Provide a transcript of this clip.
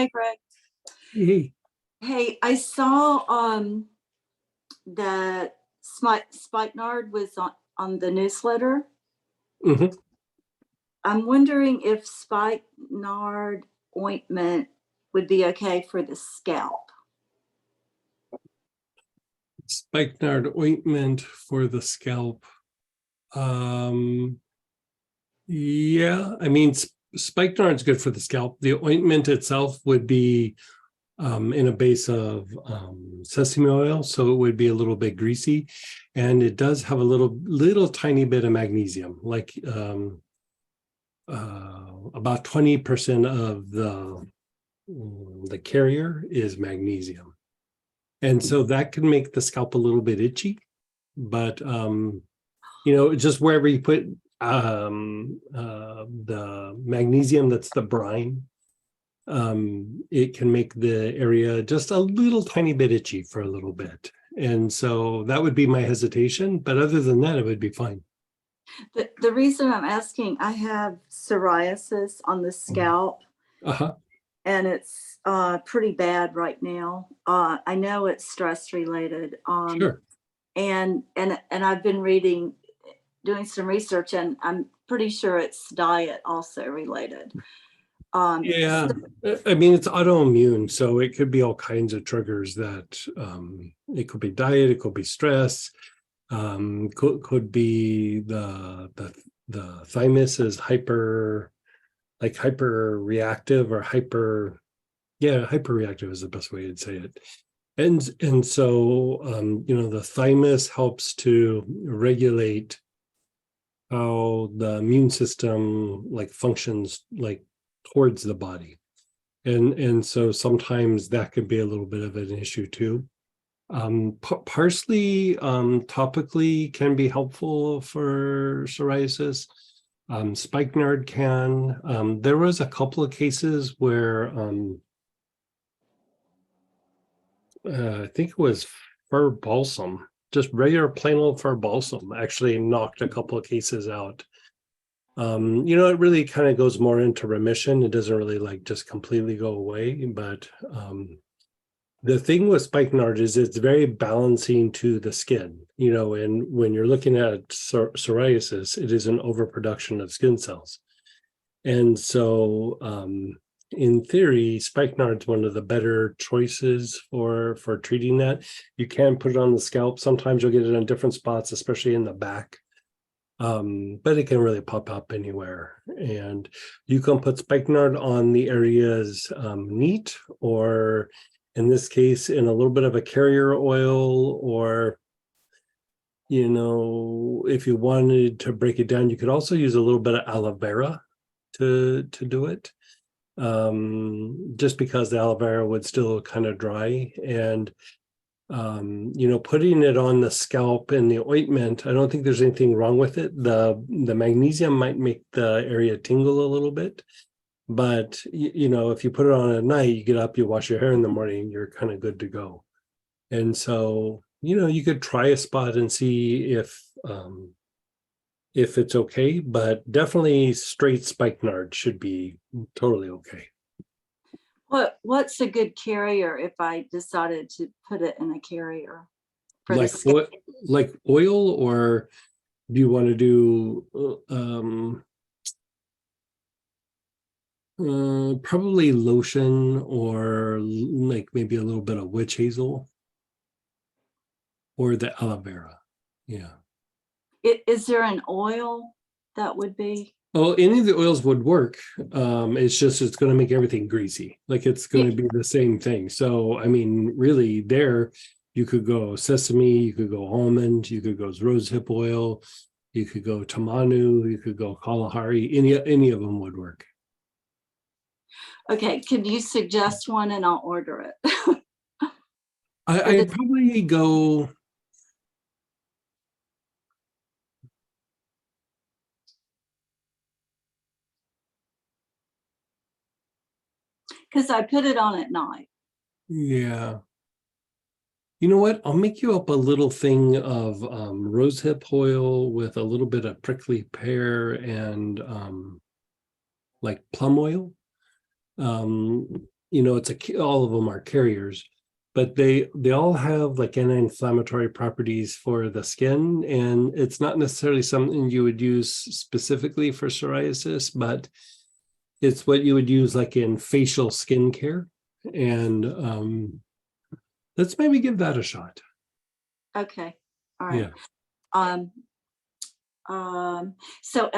Hey, Greg. Hey. Hey, I saw that Spikenard was on the newsletter. Mhm. I'm wondering if Spikenard ointment would be okay for the scalp. Spikenard ointment for the scalp. Yeah, I mean, spikenard is good for the scalp. The ointment itself would be in a base of sesame oil, so it would be a little bit greasy, and it does have a little tiny bit of magnesium, like about 20% of the carrier is magnesium, and so that can make the scalp a little bit itchy, but just wherever you put the magnesium, that's the brine, it can make the area just a little tiny bit itchy for a little bit. And so that would be my hesitation, but other than that, it would be fine. The reason I'm asking, I have psoriasis on the scalp. Uh-huh. And it's pretty bad right now. I know it's stress related. Sure. And I've been doing some research, and I'm pretty sure it's diet also related. Yeah, I mean, it's autoimmune, so it could be all kinds of triggers that it could be diet, it could be stress, could be the thymus is hyper reactive or hyper reactive is the best way to say it. And so the thymus helps to regulate how the immune system functions towards the body. And so sometimes that could be a little bit of an issue too. Parsley topically can be helpful for psoriasis. Spikenard can. There was a couple of cases where I think it was fir balsam, just regular plain old fir balsam actually knocked a couple of cases out. It really kind of goes more into remission. It doesn't really just completely go away, but the thing with spikenard is it's very balancing to the skin, and when you're looking at psoriasis, it is an overproduction of skin cells. And so in theory, spikenard is one of the better choices for treating that. You can put it on the scalp. Sometimes you'll get it on different spots, especially in the back. But it can really pop up anywhere. And you can put spikenard on the areas neat, or in this case, in a little bit of a carrier oil, or if you wanted to break it down, you could also use a little bit of aloe vera to do it. Just because the aloe vera would still kind of dry, and putting it on the scalp in the ointment, I don't think there's anything wrong with it. The magnesium might make the area tingle a little bit, but if you put it on at night, you get up, you wash your hair in the morning, you're kind of good to go. And so you could try a spot and see if it's okay, but definitely straight spikenard should be totally okay. What's a good carrier if I decided to put it in a carrier? Like oil, or do you want to do probably lotion, or maybe a little bit of witch hazel, or the aloe vera? Yeah. Is there an oil that would be? Oh, any of the oils would work. It's going to make everything greasy. It's going to be the same thing. So, I mean, really there, you could go sesame, you could go almond, you could go rosehip oil, you could go tamanu, you could go kalahari, any of them would work. Okay, can you suggest one and I'll order it? I'd probably go... Because I put it on at night. Yeah. You know what? I'll make you up a little thing of rosehip oil with a little bit of prickly pear and plum oil. all of them are carriers, but they all have like anti-inflammatory properties for the skin, and it's not necessarily something you would use specifically for psoriasis, but it's what you would use like in facial skincare. And let's maybe give that a shot. Okay. All right. Yeah. So